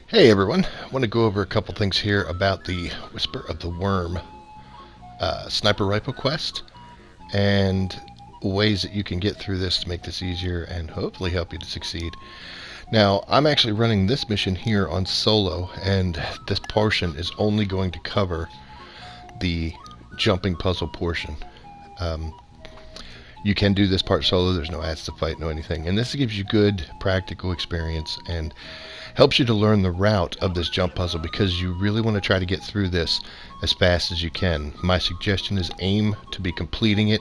Hey everyone, I want to go over a couple things here about the Whisper of the Worm sniper rifle quest and ways that you can get through this to make this easier and hopefully help you to succeed. Now, I'm actually running this mission here on solo, and this portion is only going to cover the jumping puzzle portion. You can do this part solo, there's no ads to fight, no anything, and this gives you good practical experience and helps you to learn the route of this jump puzzle because you really want to try to get through this as fast as you can. My suggestion is aim to be completing it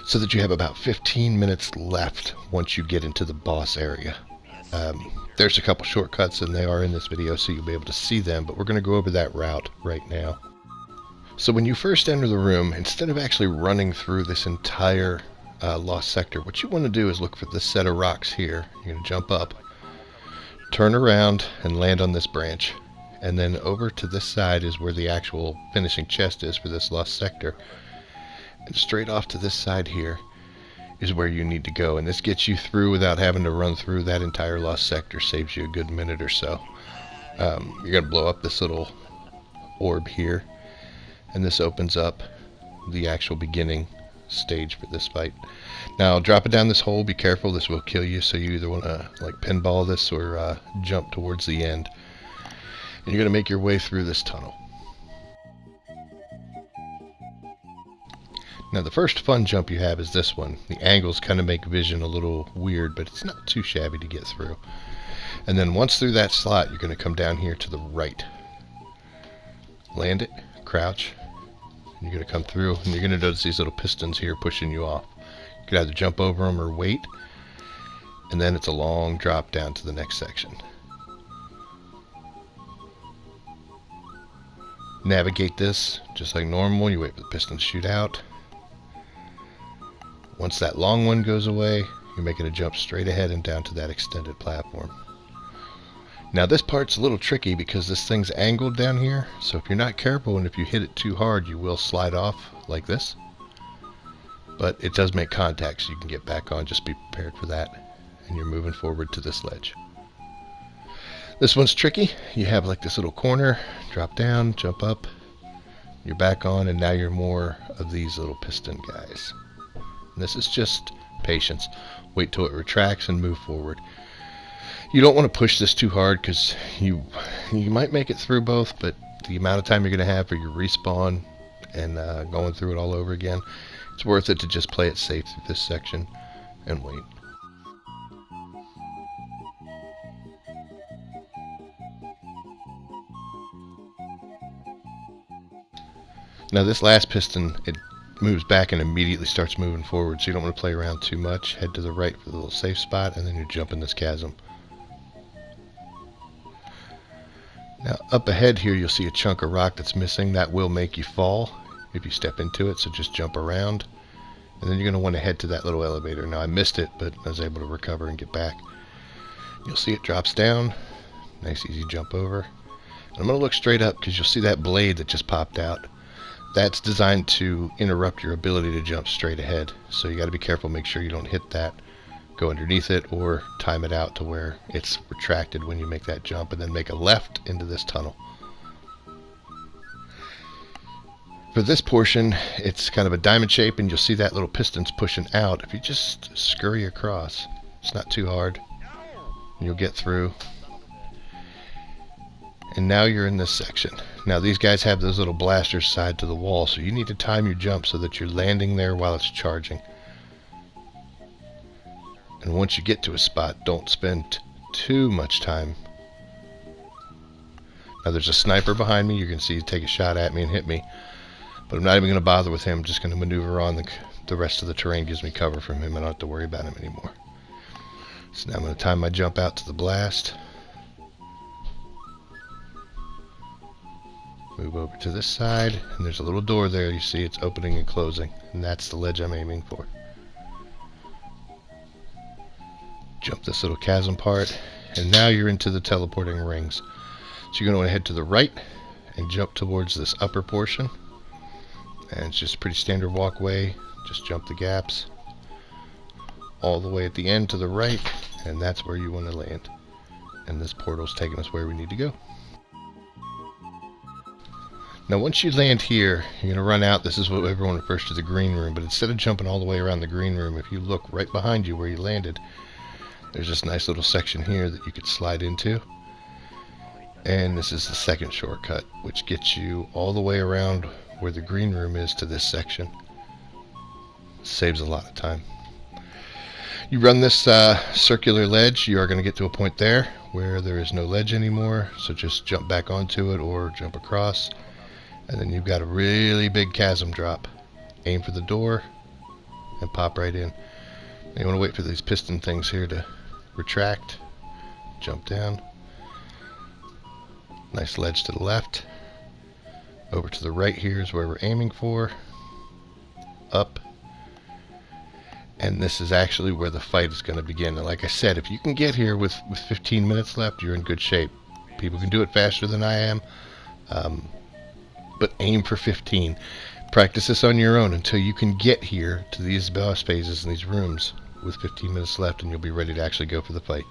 so that you have about 15 minutes left once you get into the boss area. There's a couple shortcuts and they are in this video so you'll be able to see them, but we're going to go over that route right now. So when you first enter the room, instead of actually running through this entire lost sector, what you want to do is look for this set of rocks here. You're going to jump up, turn around, and land on this branch. And then over to this side is where the actual finishing chest is for this lost sector. And straight off to this side here is where you need to go. And this gets you through without having to run through that entire lost sector. Saves you a good minute or so. You're going to blow up this little orb here. And this opens up the actual beginning stage for this fight. Now drop it down this hole, be careful, this will kill you, so you either want to like pinball this or jump towards the end. And you're going to make your way through this tunnel. Now the first fun jump you have is this one. The angles kind of make vision a little weird, but it's not too shabby to get through. And then once through that slot, you're going to come down here to the right. Land it, crouch. You're going to come through and you're going to notice these little pistons here pushing you off. You can either jump over them or wait, and then it's a long drop down to the next section. Navigate this just like normal. You wait for the pistons to shoot out. Once that long one goes away, you're making a jump straight ahead and down to that extended platform. Now this part's a little tricky because this thing's angled down here, so if you're not careful and if you hit it too hard, you will slide off like this. But it does make contact, so you can get back on. Just be prepared for that. And you're moving forward to this ledge. This one's tricky. You have like this little corner, drop down, jump up, you're back on, and now you're more of these little piston guys. And this is just patience. Wait till it retracts and move forward. You don't want to push this too hard because you might make it through both, but the amount of time you're going to have for your respawn and going through it all over again, it's worth it to just play it safe through this section and wait. Now this last piston, it moves back and immediately starts moving forward, so you don't want to play around too much. Head to the right for the little safe spot, and then you jump in this chasm. Now up ahead here you'll see a chunk of rock that's missing. That will make you fall if you step into it, so just jump around. And then you're going to want to head to that little elevator. Now I missed it, but I was able to recover and get back. You'll see it drops down. Nice easy jump over. And I'm going to look straight up because you'll see that blade that just popped out. That's designed to interrupt your ability to jump straight ahead. So you got to be careful, make sure you don't hit that. Go underneath it or time it out to where it's retracted when you make that jump, and then make a left into this tunnel. For this portion, it's kind of a diamond shape, and you'll see that little piston's pushing out. If you just scurry across, it's not too hard. You'll get through. And now you're in this section. Now these guys have those little blasters side to the wall, so you need to time your jump so that you're landing there while it's charging. And once you get to a spot, don't spend too much time. Now there's a sniper behind me. You're going to see him take a shot at me and hit me. But I'm not even going to bother with him. I'm just going to maneuver on. The rest of the terrain gives me cover from him. I don't have to worry about him anymore. So now I'm going to time my jump out to the blast. Move over to this side. And there's a little door there. You see it's opening and closing. And that's the ledge I'm aiming for. Jump this little chasm part, and now you're into the teleporting rings. So you're going to want to head to the right and jump towards this upper portion. And it's just a pretty standard walkway. Just jump the gaps all the way at the end to the right, and that's where you want to land. and this portal's taking us where we need to go. Now once you land here, you're going to run out. This is what everyone refers to the green room, but instead of jumping all the way around the green room, if you look right behind you where you landed, there's this nice little section here that you could slide into. And this is the second shortcut, which gets you all the way around where the green room is to this section. Saves a lot of time. You run this circular ledge, you are going to get to a point there where there is no ledge anymore, so just jump back onto it or jump across, and then you've got a really big chasm drop. Aim for the door and pop right in. Now you want to wait for these piston things here to retract. Jump down. Nice ledge to the left. Over to the right here is where we're aiming for. Up. And this is actually where the fight is going to begin. And like I said, if you can get here with 15 minutes left, you're in good shape. People can do it faster than I am, but aim for 15. Practice this on your own until you can get here to these boss phases and these rooms with 15 minutes left, and you'll be ready to actually go for the fight.